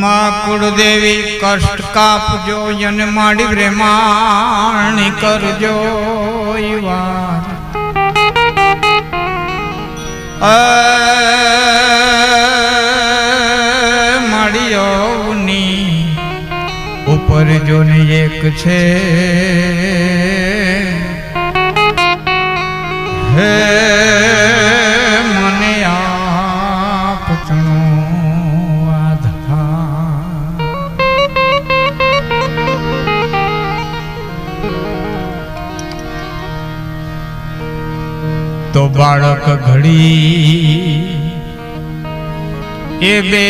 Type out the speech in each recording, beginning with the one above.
માં કુળદેવી કષ્ટ કાપજો અને માડી પ્રેમાણી કરજો વાર માળીઓની ઉપર જોને એક છે હે મને આપનો આધાર તો બાળક ઘડી એ બે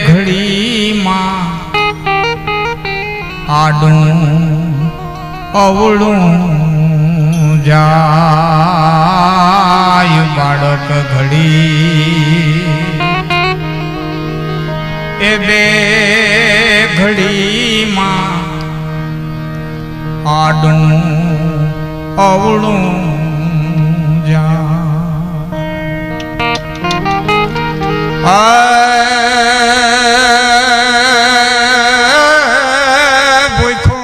ઘડીમાં આડું અવળું જાય બાળક ઘડી એ બે ઘડીમાં આડું અવળું ભૂખો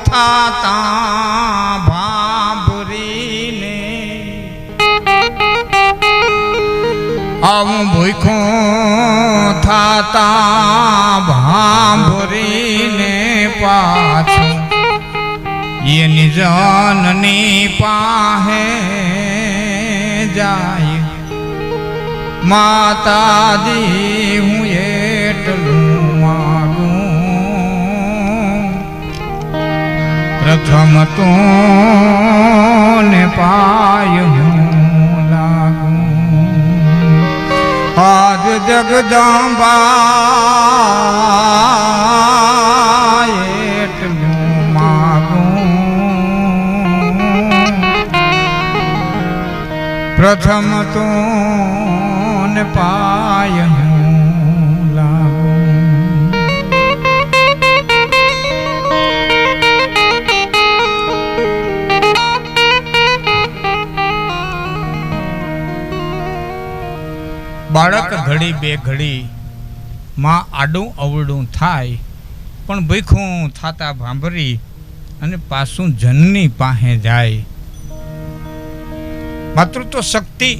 થાતા ભાંભરીને આવું ભૂખો થાતા ભાંભરીને પાછું એની જનની પાહે જાય માતા દી હું એટલું માગું પ્રથમ તો ને પાય હું લાગું આજ જગદંબા એટલું માગું પ્રથમ તો પાય બાળક ઘડી બે ઘડી માં આડું અવળું થાય પણ ભીખું થાતા ભાંભરી અને પાછું જનની પાસે જાય માતૃત્વ શક્તિ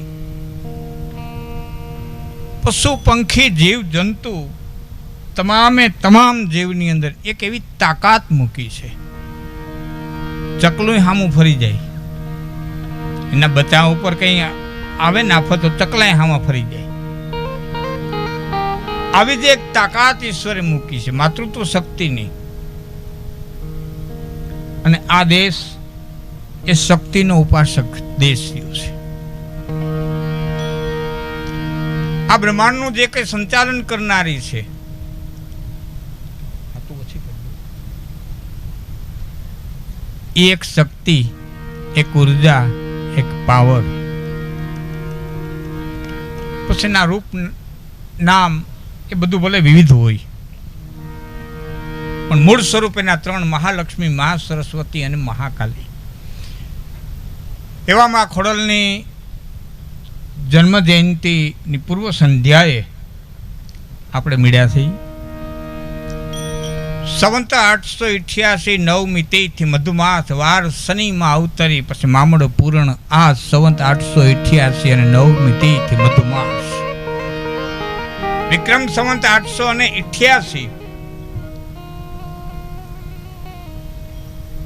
પશુ પંખી જીવ જંતુ તમામે તમામ જીવની અંદર એક એવી તાકાત મૂકી છે ચકલું હામું ફરી જાય એના બચ્ચા ઉપર કઈ આવે ને આફત તો ચકલાય હામાં ફરી જાય આવી જ એક તાકાત ઈશ્વરે મૂકી છે માતૃત્વ શક્તિની અને આ દેશ એ શક્તિનો ઉપાસક દેશ થયો છે આ બ્રહ્માંડનું જે કંઈ સંચાલન કરનારી છે એ એક શક્તિ એક ઉર્જા એક પાવર પછી ના રૂપ નામ એ બધું ભલે વિવિધ હોય પણ મૂળ સ્વરૂપેના ત્રણ મહાલક્ષ્મી મહાસરસ્વતી અને મહાકાલી એવામાં ખોડલની જન્મ જયંતિની પૂર્વ સંધ્યાએ આપણે મળ્યા છીએ સંવત 888 9મી તિથિ મધુમાસ વાર શનિમાં અવતરી પછી મામડો પૂરણ આ સંવત 888 અને 9મી તિથિ મધુમાસ વિક્રમ સંવત 888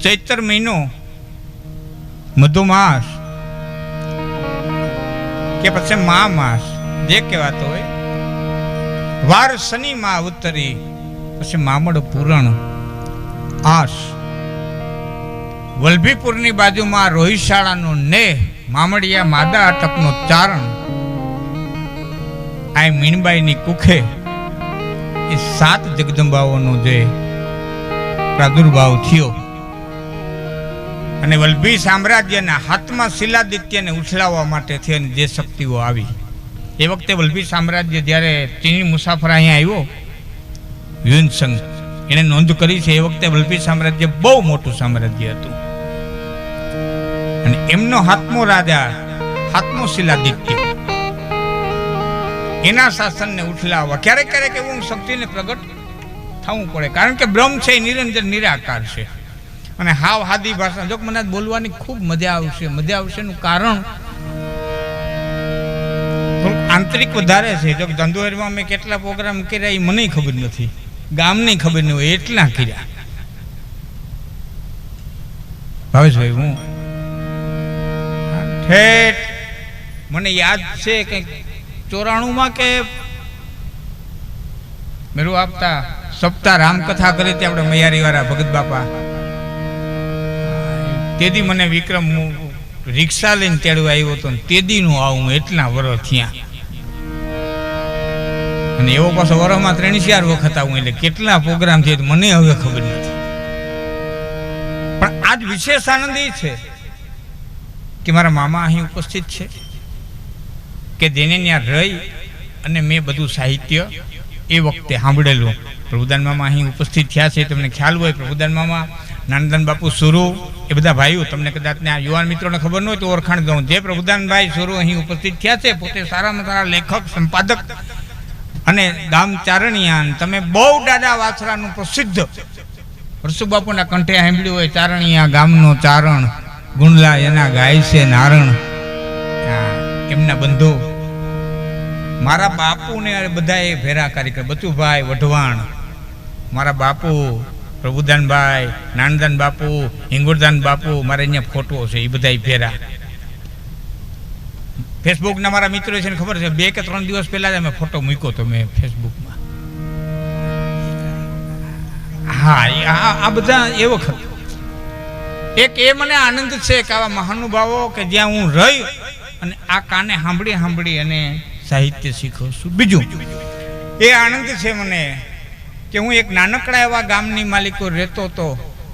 ચૈત્ર મહિનો મધુમાસ કે પછી મા માસ જે કહેવાતો હોય વાર શનિમાં અવતરી પછી મામડ પૂરણ આસ વલભીપુરની બાજુમાં રોહિશાળાનો નેહ મામડિયા માદા અટકનો ચારણ આ મીણબાઈની કુખે એ 7 જગદંબાઓનો જે પ્રાદુર્ભાવ થયો અને વલ્લભી સામ્રાજ્યના હાથમાં શિલાદિત્યને ઉછલાવવા માટે થઈને જે શક્તિઓ આવી એ વખતે વલ્લભી સામ્રાજ્ય જ્યારે ચીની મુસાફર અહીંયા આવ્યો યુનસંગ એને નોંધ કરી છે એ વખતે વલ્લભી સામ્રાજ્ય બહુ મોટું સામ્રાજ્ય હતું અને એમનો હાથમો રાજા હાથમો શિલાદિત્ય એના શાસનને ઉઠલાવવા. ક્યારેક ક્યારેક એવું શક્તિને પ્રગટ થવું પડે, કારણ કે બ્રહ્મ છે એ નિરંજન નિરાકાર છે. અને હાવ હાદી ભાષા જો મને બોલવાની ખૂબ મજા આવશે નું કારણ આંતરિક વધારે છે. જો ધંધોરમાં મેં કેટલા પ્રોગ્રામ કર્યા એ મને ખબર નથી, ગામની ખબર નહીં હોય એટલા કર્યા. ભાવેશભાઈ, હું ઠેઠ મને યાદ છે કંઈક 94 કે મેરું આપતા સપ્તાહ રામકથા કરી હતી આપણે મૈયારી વાળા ભગત બાપા. તેદી મને વિક્રમ રિક્ષા લઈને તેડવા આવ્યો હતો, તેદી નું આવું એટલા વર્ષ થયા. અને એવો પાછો વરમાં 3-4 વખત આવું, એટલે કેટલા પ્રોગ્રામ છે મને હવે ખબર નથી. પણ આજ વિશેષ આનંદ એ છે કે મારા મામા અહીં ઉપસ્થિત છે, કે જેને ત્યાં રહી અને મેં બધું સાહિત્ય એ વખતે સાંભળેલું. પ્રભુદાન મામા અહીં ઉપસ્થિત થયા છે, તમને ખ્યાલ હોય. પ્રભુદાન મામા, નાનદાન બાપુ સુરુ, એ બધા ભાઈઓ, તમને કદાચ યુવાન મિત્રોને ખબર ન હોય તો ઓળખાણ દઉં. જે પ્રભુદાનભાઈ સુરુ અહીં ઉપસ્થિત થયા છે, પોતે સારામાં સારા લેખક, સંપાદક અને ગામ ચારણિયા. તમે બહુ દાદા વાછરાનું પ્રસિદ્ધ રસુ બાપુના કંઠે સાંભળ્યું હોય, ચારણિયા ગામનો ચારણ, ગુંડલા એના ગાય છે નારણ. એમના બંધુ મારા બાપુને બધા એ ભેરા કાર્યક્રમ, બચુભાઈ વઢવાણ, મારા બાપુ પ્રભુદાનભાઈ, નાનદાન બાપુ, હિંગુરદાન બાપુ, મારે અહીંયા ફોટો છે એ બધા ભેરા. ફેસબુકના મારા મિત્રો છે ને ખબર છે, 2 કે 3 દિવસ પહેલા જ અમે ફોટો મૂક્યો તો મેં ફેસબુકમાં. હા, આ બધા એ વખત એક એ મને આનંદ છે કે આવા મહાનુભાવો કે જ્યાં હું રહી અને આ કાને સાંભળી અને સાહિત્ય શીખું છું. બીજું એ આનંદ છે મને કે હું એક નાનકડા એવા ગામની માલિકો રહેતો હતો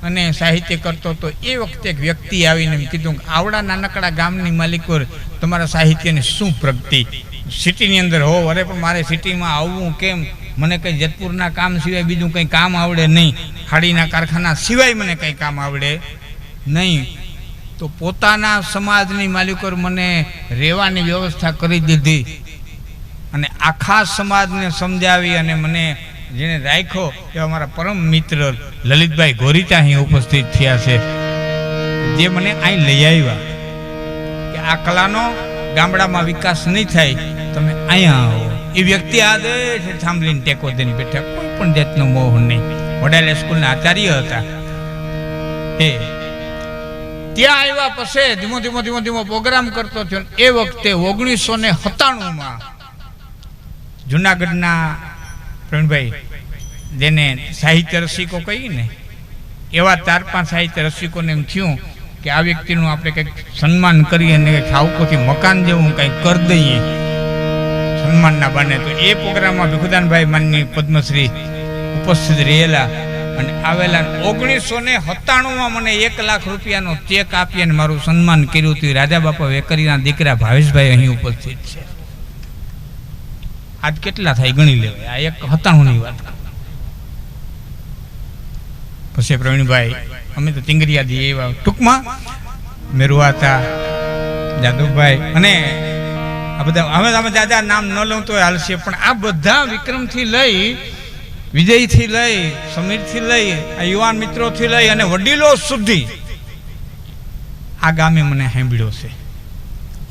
અને સાહિત્ય કરતો હતો. એ વખતે એક વ્યક્તિ આવીને એમ કીધું કે આવડા નાનકડા ગામની માલિકો તમારા સાહિત્યની શું પ્રગતિ, સિટીની અંદર હોવ. અરે પણ મારે સિટીમાં આવવું કેમ, મને કંઈ જેતપુરના કામ સિવાય બીજું કંઈ કામ આવડે નહીં, હાડીના કારખાના સિવાય મને કંઈ કામ આવડે નહીં. તો પોતાના સમાજની માલિકો મને રહેવાની વ્યવસ્થા કરી દીધી અને આખા સમાજને સમજાવી અને મને જેને રાખ્યો એવા મારા પરમ મિત્ર લલિતભાઈ ગોરીચા અહીં ઉપસ્થિત થયા છે, જે મને અહીં લઈ આવ્યા કે આ કલાનો ગામડામાં વિકાસ નહીં થાય, તમે અહીંયા આવો. એ વ્યક્તિ આ દે સાંભળીને ટેકો દઈને બેઠા, કોઈ પણ જાતનો મોહ નહીં. વડાલા સ્કૂલના આચાર્ય હતા. ત્યાં આવ્યા પછી ધીમો પ્રોગ્રામ કરતો થયો. એ વખતે 1997માં જુનાગઢના પ્રવીણભાઈ, જેને સાહિત્ય રસિકો કહીને, એવા 4-5 સાહિત્ય રસિકોને એમ થયું કે આ વ્યક્તિનું આપણે કંઈક સન્માન કરીએ અને ખાવકોથી મકાન જેવું કંઈક કરી દઈએ સન્માનના બાને. તો એ પ્રોગ્રામમાં ભીખુદાનભાઈ માનની પદ્મશ્રી ઉપસ્થિત રહેલા અને આવેલા. 1997માં મને 1 લાખ રૂપિયાનો ચેક આપી અને મારું સન્માન કર્યું હતું. રાજા બાપા વેકરીના દીકરા ભાવેશભાઈ અહીં ઉપસ્થિત છે. આજ કેટલા થાય ગણી લેવાય. આ 97ની વાત. પછી પ્રવીણભાઈ, અમે તો તિંગરિયાથી એવા, ટૂંકમાં મેરુઆતા, જાદવભાઈ અને આ બધા, હવે અમે દાદા નામ ન લઉં તો હાલશે, પણ આ બધા વિક્રમથી લઈ, વિજયથી લઈ, સમીરથી લઈ, આ યુવાન મિત્રોથી લઈ અને વડીલો સુધી આ ગામે મને સાંભળ્યો છે.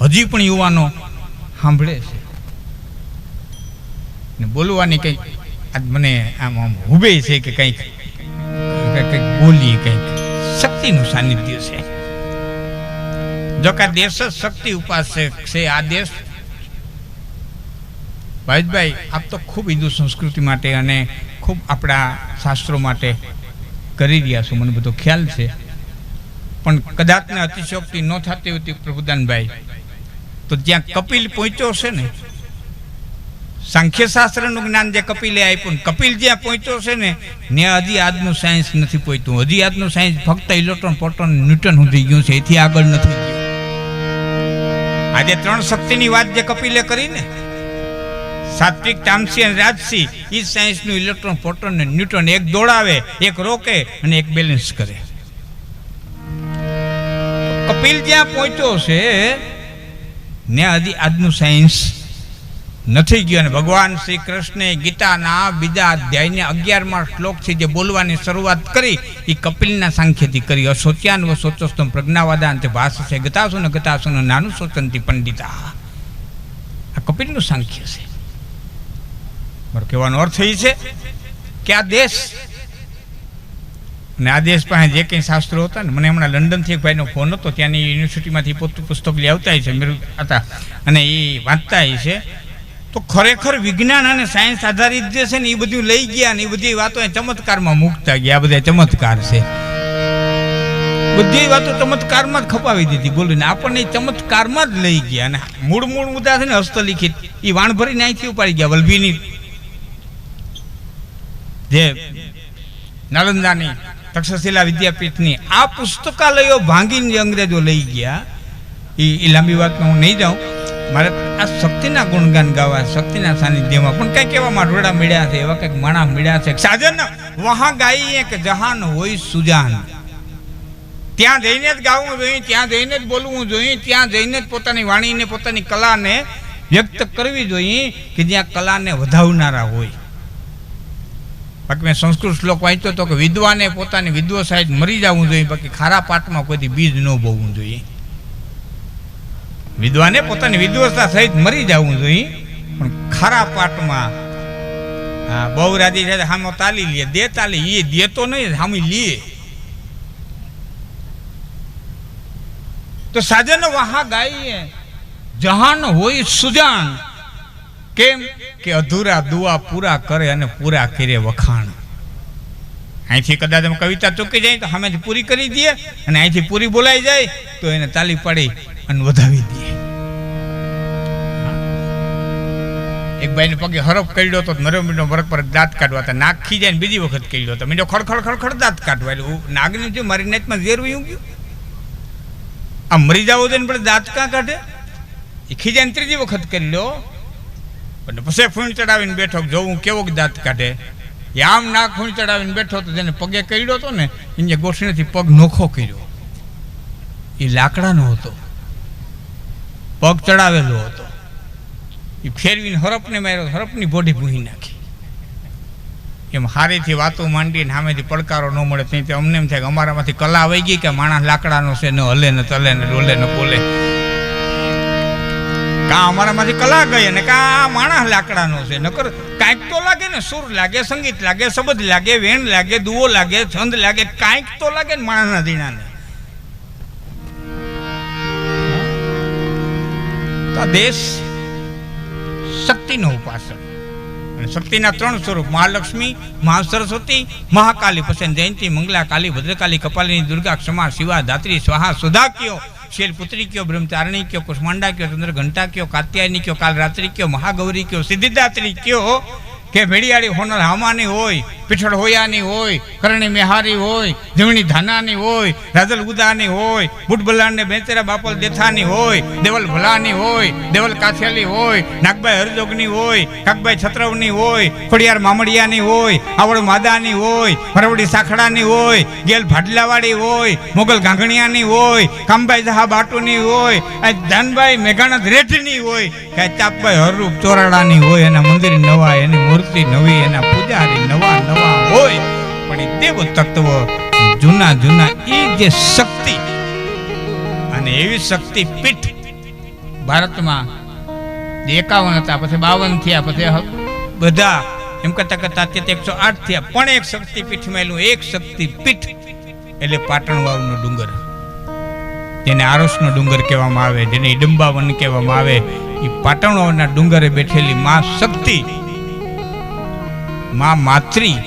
હજી પણ યુવાનો સાંભળે છે ને બોલવાની કંઈક આજ મને આમ ઉભે છે કે કંઈક બોલીએ, કંઈક શક્તિનું સાનિધ્ય છે. જો કે આ દેશ જ શક્તિ ઉપાસક છે. આ દેશ ભાઈ આપ તો ખૂબ હિન્દુ સંસ્કૃતિ માટે અને ખૂબ આપણા શાસ્ત્રો માટે કરી રહ્યા છો, મને બધો ખ્યાલ છે. પણ કદાચને અતિશયોક્તિ ન થતી હતી પ્રભુદાનભાઈ, તો જ્યાં કપિલ પહોંચ્યો છે ને, સાંખ્ય શાસ્ત્રનું જ્ઞાન જે કપિલે આપ્યું, કપિલ જ્યાં પહોંચ્યો છે ને ત્યાં હજી આજનું સાયન્સ નથી પહોંચ્યું. હજી આજનું સાયન્સ ફક્ત ઇલેક્ટ્રોન, પ્રોટોન, ન્યૂટન સુધી ગયું છે, એથી આગળ નથી ગયું. આજે 3 શક્તિની વાત જે કપિલે કરી ને, સાત્વિક, તામસી અને રાજસી, એ સાયન્સનું ઇલેક્ટ્રોન, પ્રોટોન અને ન્યૂટન એક દોડાવે, એક રોકે અને એક બેલેન્સ કરે. કપિલ જ્યાં પહોંચ્યો છે ત્યાં હજી આજનું સાયન્સ નથી ગયો. અને ભગવાન શ્રી કૃષ્ણે ગીતાના બીજા અધ્યાયને 11મા શ્લોકથી જે બોલવાની શરૂઆત કરી એ કપિલના સાંખ્યથી કરી. અશોચ્યાન શોચસ્તમ પ્રજ્ઞાવાદાંત ભાષસે ગતાસુન ગતાસુન નાનું શોચંતી પંડિતા. આ કપિલનું સાંખ્ય છે. મારો કહેવાનો અર્થ એ છે કે આ દેશ અને આ દેશ પાસે જે કંઈ શાસ્ત્રો હતા ને, મને હમણાં લંડનથી એક ભાઈનો ફોન હતો, ત્યાંની યુનિવર્સિટીમાંથી પુસ્તક લઈ આવતા છે મેં હતા અને એ વાંચતા છે. તો ખરેખર વિજ્ઞાન અને સાયન્સ આધારિત જે છે ને એ બધું લઈ ગયા ને એ બધી વાતો ચમત્કારમાં મૂકતા ગયા. આ બધા ચમત્કાર છે, બધી વાતો ચમત્કારમાં જ ખપાવી દીધી. બોલો ને આપણને ચમત્કારમાં જ લઈ ગયા. અને મૂળ મુદ્દા છે ને હસ્તલિખિત એ વાણ ભરીને અહીંથી ઉપાડી ગયા. વલ્લભીની જે નાલંદાની તક્ષશિલા વિદ્યાપીઠની આ પુસ્તકાલયો ભાંગીને અંગ્રેજો લઈ ગયા. એ લાંબી વાતમાં હું નહીં જાઉં. મારે આ શક્તિના ગુણગાન ગાવા, શક્તિના સાનિધ્યમાં પણ કંઈક એવા માઢોડા મળ્યા છે, એવા કંઈક માણા મળ્યા છે. સાજન વહાં ગાઈએ કે જહાન હોય સુજાન. ત્યાં જઈને જ ગાવું જોઈએ, ત્યાં જઈને જ બોલવું જોઈએ, ત્યાં જઈને જ પોતાની વાણીને પોતાની કલાને વ્યક્ત કરવી જોઈએ કે જ્યાં કલાને વધાવનારા હોય. બાકી મેં સંસ્કૃત શ્લોક વાંચ્યો હતો કે વિદ્વાને પોતાની વિદ્વસાહિત મરી જવું જોઈએ, બાકી ખારા પાટમાં કોઈથી બીજ ન બોવવું જોઈએ. વિદ્વાને પોતાની વિદ્વસતા સહિત મરી જવું જોઈએ, પણ ખારા પાટમાં બહુ રાજી છે હામો તાલી લે, દે તાલી, એ દે તો નહીં, હામી લે. તો સાજન વહા ગાઈએ જહાન હોય સુજાન. કેમ કે અધૂરા દુઆ પૂરા કરે અને પૂરા કરે વખાણ. અહીંથી કદાચ કવિતા ચૂકી જાય તો સામેથી પૂરી કરી દઈએ, અને અહીંથી પૂરી બોલાઈ જાય તો એને તાલી પાડી અને વધાવી દઈએ. એક ભાઈને પગે હરફ કર્યો તો નરમીનો વર્ગ પર દાંત કાઢવા હતા, નાક ખીજાય ને બીજી વખત કર્યો હતો, મીંડો ખડખડ ખડખડ દાંત કાઢવા. એટલે નાગને જો મારી નેટમાં ઝેર વયું ગયું. આ મરી જાવ દે ને પણ દાંત કાં કાઢે? એ ખીજાઈને ત્રીજી વખત કરી લો, અને પછી ફૂણ ચડાવીને બેઠો, જોવું કેવો દાંત કાઢે. એ આમ નાક ફૂણ ચડાવીને બેઠો તો જેને પગે કર્યો હતો ને એને ગોઠણીથી પગ નોખો કર્યો. એ લાકડાનો હતો, પગ ચડાવેલો હતો. એ ફેરવીને હરપને માર્યો, હરપની બોડી ભૂહી નાખી. એમ હારીથી વાતો માંડીને સામેથી પડકારો ન મળે ત્યાં અમને એમ થાય કે અમારામાંથી કલા આવી ગઈ કે માણસ લાકડાનો છે, ન હલે ને ચલે ને ડોલે ને બોલે. કાં અમારામાંથી કલા ગઈ અને કાં માણસ લાકડાનો છે. નકર કાંઈક તો લાગે ને, સુર લાગે, સંગીત લાગે, શબ્દ લાગે, વેણ લાગે, દુઓ લાગે, છંદ લાગે, કાંઈક તો લાગે ને માણસના દીણાને. તો દેશ શક્તિનો ઉપાસક. અને શક્તિના 3 સ્વરૂપ: મહાલક્ષ્મી, મહાસરસ્વતી, મહાકાલી. પછી જયંતી, મંગલા, કાલી, ભદ્રકાલી, કપાલિની, દુર્ગા, ક્ષમા, શિવા, ધાત્રી, સ્વાહા, સુધા કયો, શૈલપુત્રી કયો, બ્રહ્મચારિણી કયો, કુષ્માંડા કયો, ચંદ્ર ઘંટા કયો, કાત્યાયની કયો, કાલરાત્રી કયો, મહાગૌરી કયો, સિદ્ધિદાત્રી કયો, કે ભેડિયાળી હોનર હામાની હોય, પીઠળ હોયાની હોય, કરણી મેહારી હોય, જમણી ધાનાની હોય, રાધલ ઉદાની હોય, બુટબલાને બેચેરા બાપલ દેથાની હોય, દેવલ ભલાની હોય, દેવલ કાથિયાલી હોય, નાગભાઈ હરજોગની હોય, કાકભાઈ છત્રવની હોય, ખોડિયાર મામડિયાની હોય, આવડ માદાની હોય, હરવડી સાખડાની હોય, ગેલ ભાડલાવાળી હોય, મોગલ ગાંગણિયાની હોય, કામભાઈ જહા બાટુની હોય, આ જાનભાઈ મેઘાણા રેઠની હોય, કે ચાપભાઈ હરરૂપ ચોરાડાની હોય. એના મંદિર નવા, એની મૂર્તિ નવી, એના પૂજારી નવા નવા હોય, પણ એ દેવ તત્વ જૂના જૂના. એ જે શક્તિ, અને એવી શક્તિ પીઠ ભારતમાં 51 હતા, પછી 52 થયા, પછી બધા એમ કરતા કરતા 108 થયા. પણ એક શક્તિ પીઠ મેલું, એક શક્તિ પીઠ એટલે પાટણ વાવનો ડુંગર, જેને આરસનો ડુંગર કહેવામાં આવે, જેને ઈડંબા વન કહેવામાં આવે. એ પાટણ વાવના ડુંગરે બેઠેલી મા શક્તિ, મા માત્રી,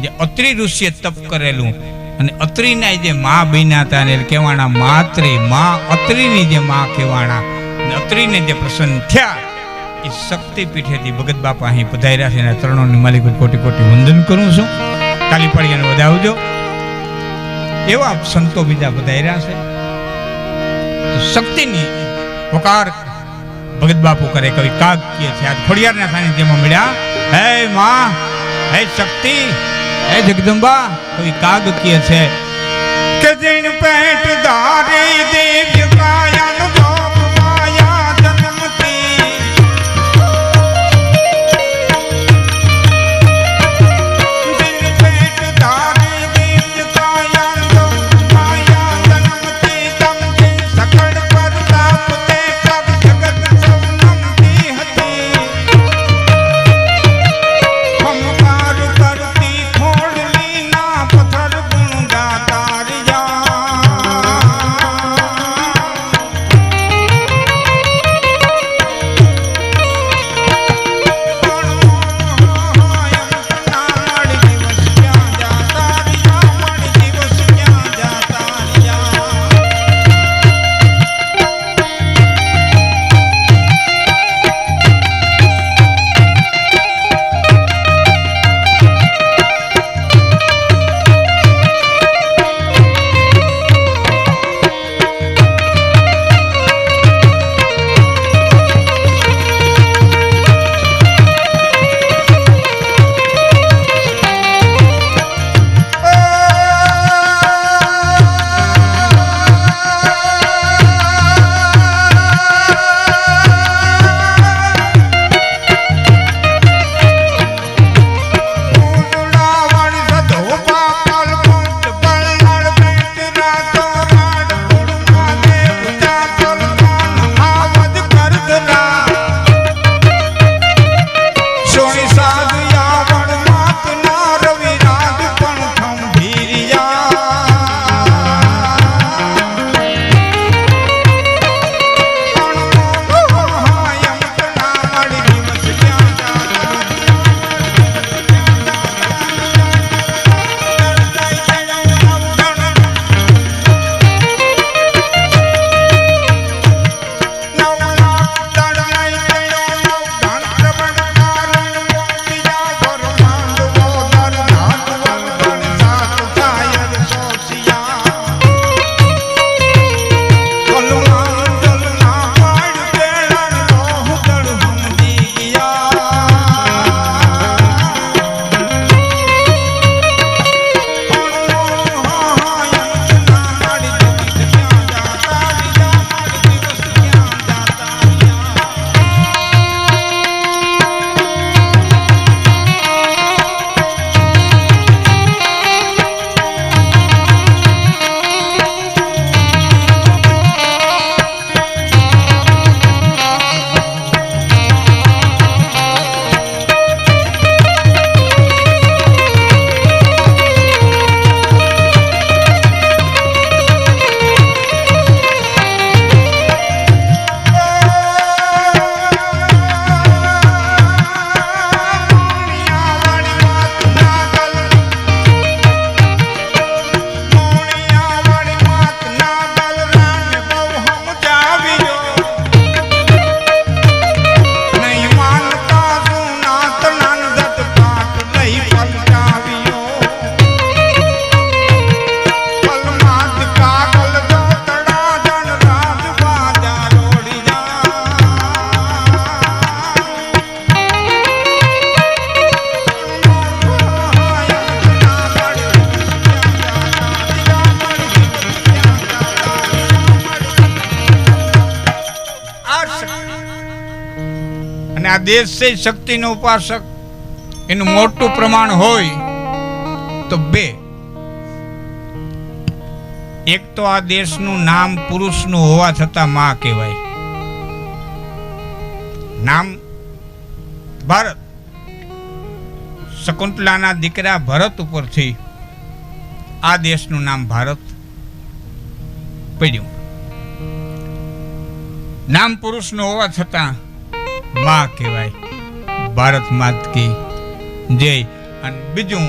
જે અત્રિ ઋષિએ તપ કરેલું, અને અત્રિના જે મા બન્યા હતા ને કહેવાના માત્રી, મા અત્રિની જે મા કહેવાના, અત્રિને જે પ્રસન્ન થયા, એ શક્તિ પીઠેથી ભગત બાપા અહીં પધાર્યા છે. એના ચરણોની માલિક કોટી કોટી વંદન કરું છું. તાલી પાડી અને વધાવજો. એવા સંતો બીજા પધાર્યા છે. શક્તિની પોકાર ભગત બાપુ કરે. કવિ કાગ કહે છે, આ ખોડિયારના સાનિધ્યમાં મળ્યા. હે માં, હે શક્તિ, હે જગદંબા. કવિ કાગ કહે છે કે જૈન પેટ ધારી દિવ્ય કાયાનો જોગ માયા જન્મતી, અને આ દેશ છે શક્તિનો ઉપાસક, એનું મોટું પ્રમાણ હોય તો બે. એક તો આ દેશનું નામ પુરુષનું હોવા છતાં માં કહેવાય. નામ ભારત, શકુંતલાના દીકરા ભરત ઉપરથી આ દેશનું નામ ભારત પડ્યું. નામ પુરુષનું હોવા છતાં માં કહેવાય. ભારત માત કી જય. અને બીજું,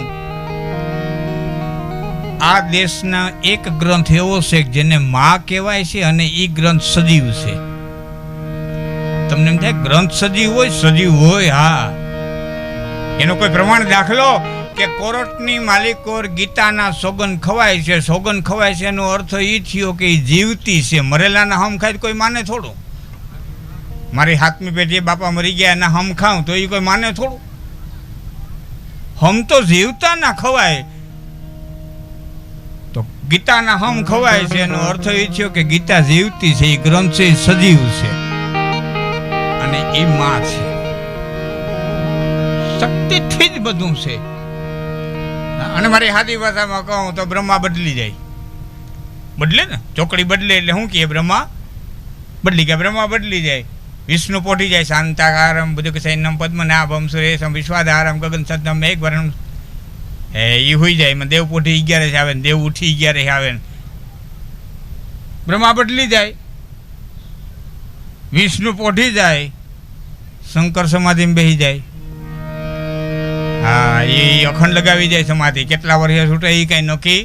આ દેશના એક ગ્રંથ એવો છે જેને માં કહેવાય છે અને એ ગ્રંથ સજીવ છે. તમને એમ થાય ગ્રંથ સજીવ હોય, હા. એનો કોઈ પ્રમાણ દાખલો કે કોરટની માલિકોર ગીતાના સોગન ખવાય છે. સોગન ખવાય છે એનો અર્થ એ થયો કે એ જીવતી છે. મરેલાના હમ ખાય કોઈ માને થોડું? મારી હાથમી પેઢીએ બાપા મરી ગયા એના હમ ખાઉં તો એ કોઈ માને થોડું? હમ તો જીવતા ના ખવાય. તો ગીતાના હમ ખવાય છે એનો અર્થ એ થયો કે ગીતા જીવતી છે, એ ગ્રંથ છે, સજીવ છે અને એ માં છે. શક્તિથી જ બધું છે. અને મારી હાદી ભાષામાં કહું તો બ્રહ્મા બદલી જાય. બદલે ને, ચોકડી બદલે એટલે શું કહે? બ્રહ્મા બદલી ગયા. બ્રહ્મા બદલી જાય, વિષ્ણુ પોટી જાય. શાંતાકારમ બધું કે સૈન્યમ પદ્મનાભમ સુરેશમ વિશ્વાધારમ ગગન સદમ મેઘવર્ણમ. એ હોઈ જાય. એમાં દેવ પોટી 11 આવે ને દેવ ઉઠી 11 આવે ને. બ્રહ્મા બદલી જાય, વિષ્ણુ પોઠી જાય, શંકર સમાધિમાં બેસી જાય. હા, એ અખંડ લગાવી જાય સમાધિ. કેટલા વર્ષે છૂટે એ કઈ નક્કી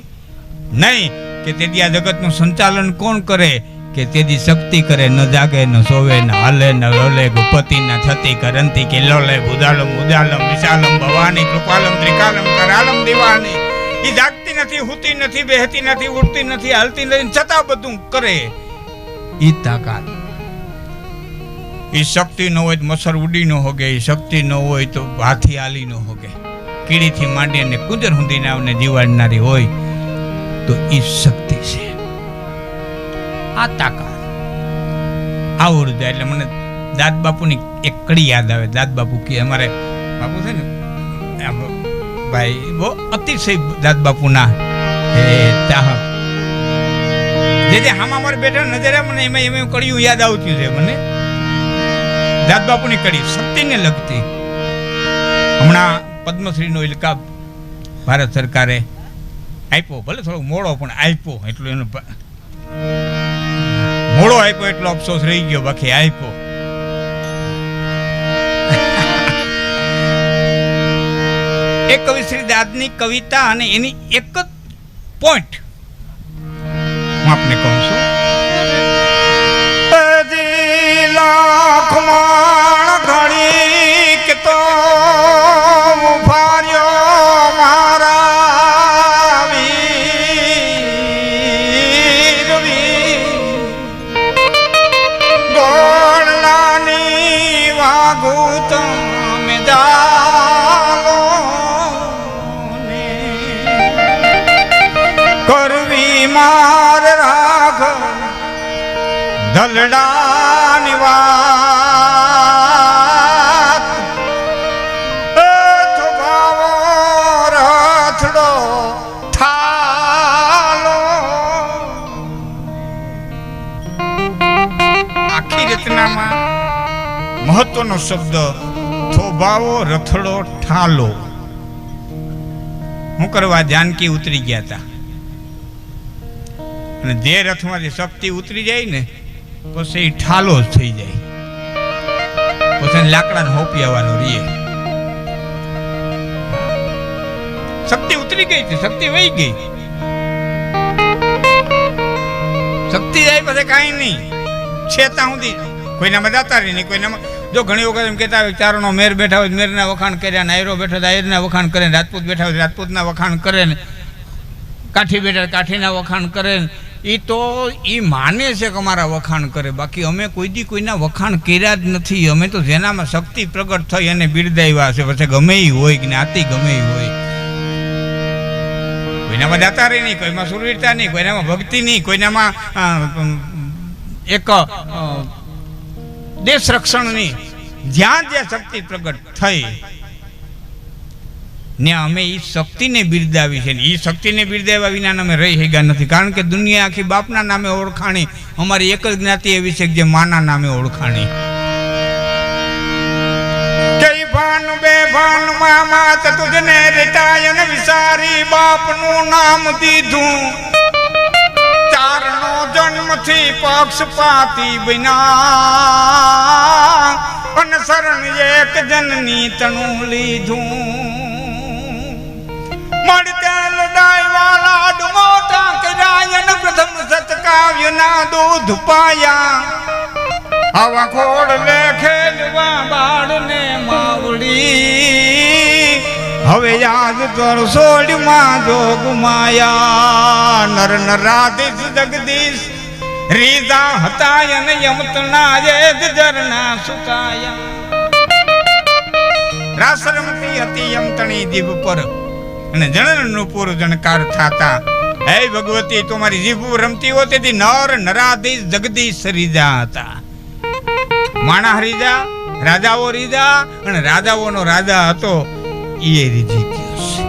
નહીં. કે તેથી આ જગતનું સંચાલન કોણ કરે? કે તેથી શક્તિ કરે, ન જાગે ન સોવે ન હાલે ન રોલે, ગુપતિ ના છતી કરંતી કે લોલે, ગુદાલમ ઉદાલમ વિશાલમ ભવાની કૃપાલમ ત્રિકાલમ કરાલમ દિવાની. એ જાગતી નથી, હુતી નથી, બેહતી નથી, ઉડતી નથી, હાલતી નથી, છતાં બધું કરે. ઈ તાકાત. એ શક્તિ ન હોય તો મચ્છર ઉડી ન હોગે, એ શક્તિ ન હોય તો હાથી હાલી ન હોગે. કીડીથી માંડી અને કુંજર હુંદીને આવને જીવાડનારી હોય તો એ શક્તિ છે. આ તાકાત આવડું જાય. એટલે મને દાદ બાપુની એક કડી યાદ આવે. દાદ બાપુ કે અમારે બાપુ છે ને ભાઈ, બહુ અતિશય દાદ બાપુના જે હામાં મારે બેઠા નજરે મને એમાં કડીયું યાદ આવતી છે. મને દાદ બાપુની કડી શક્તિને લગતી. હમણાં પદ્મશ્રીનો ઇલકાબ ભારત સરકારે આપ્યો. ભલે થોડો મોડો પણ આપ્યો. એટલું એનો મોડો આપ્યો એટલો અફસોસ રહી ગયો, બાકી આપ્યો. એ કવિ શ્રી દાદની કવિતા અને એની એક જ પોઈન્ટ હું આપને કહું છું. લાખમાં ઘણી કે તો ઉભાર્યો મારા વીર ગોળલાની વાગુ તમે જાલો ને કરવી માર રાખ ધલડાની વાત થોભાવો રથડો થાલો. આખી રચનામાં મહત્વનો શબ્દ થોભાવો રથડો ઠાલો. હું કરવા જાનકી ઉતરી ગયા હતા અને જે રથમાંથી શક્તિ ઉતરી જાય ને પછી એ ઠાલો જ થઈ જાય. પછી લાકડાને હોપી આવવાનું રહીએ. શક્તિ ઉતરી ગઈ છે, શક્તિ વહી ગઈ. શક્તિ જાય પછી કાંઈ નહીં છે ત્યાં સુધી કોઈનામાં જાતા રહી નહીં. કોઈનામાં જો ઘણી વખત એમ કહેતા હોય ચારણો મેર બેઠા હોય મેરના વખાણ કર્યા ને, આયરો બેઠો આયરના વખાણ કરે ને, રાજપૂત બેઠા હોય રાજપૂતના વખાણ કરે ને, કાઠી બેઠા કાઠીના વખાણ કરે ને. એ તો એ માને છે કે અમારા વખાણ કરે, બાકી અમે કોઈ દી કોઈના વખાણ કર્યા જ નથી. અમે તો જેનામાં શક્તિ પ્રગટ થઈ અને બિરદાવ્યા છે. પછી ગમે એ હોય જ્ઞાતિ ગમે એ હોય, કોઈનામાં દાતારી નહીં, કોઈમાં સુરવીરતા નહીં, કોઈનામાં ભક્તિ નહીં, કોઈનામાં એક દેશ રક્ષણ નહીં. જ્યાં જે શક્તિ પ્રગટ થઈ ને અમે એ શક્તિને બિરદાવી છે. એ શક્તિને બિરદાવ્યા વિના અમે રહી ગયા નથી. કારણ કે દુનિયા આખી બાપના નામે ઓળખાણી, અમારી એક જ જ્ઞાતિ એવી છે કે જે માના નામે ઓળખાણી. કઈ ભાન બે ભાન મામા તુજને રેટાયન વિસારી બાપનું નામ દીધું. ચારનો જન્મથી પક્ષપાતી બન્યા અને શરણ એક જનની તણું લીધું. મળતે લડાઈવાલા મોટા કર્યા પ્રથમ સતકાવ્યના દૂધ પાયા. આવા ખોડ લે ખેલવા બાળને માવડી. હવે યાદ કર સોડમાં જોગ માયા. નર નરાધીશ જગદીશ રીઝા હતા અને યમતના એક ઝરના સુકાયા. રાસ રમતી હતી યમતણી જીભ પર અને જણનું પૂર જણકાર થાતા. હે ભગવતી તમારી જીભ રમતી હો તેથી નર નરાધીશ જગદીશ રીઝા હતા. માણા રીઝા, રાજાઓ રીઝા અને રાજાઓનો રાજા હતો એ રીઝી ગયો છે.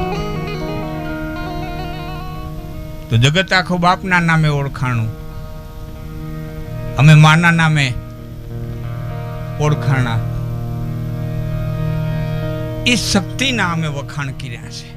તો જગત આખું બાપના નામે ઓળખાણું, અમે માના નામે ઓળખાણા. એ શક્તિના અમે વખાણ કર્યા છે.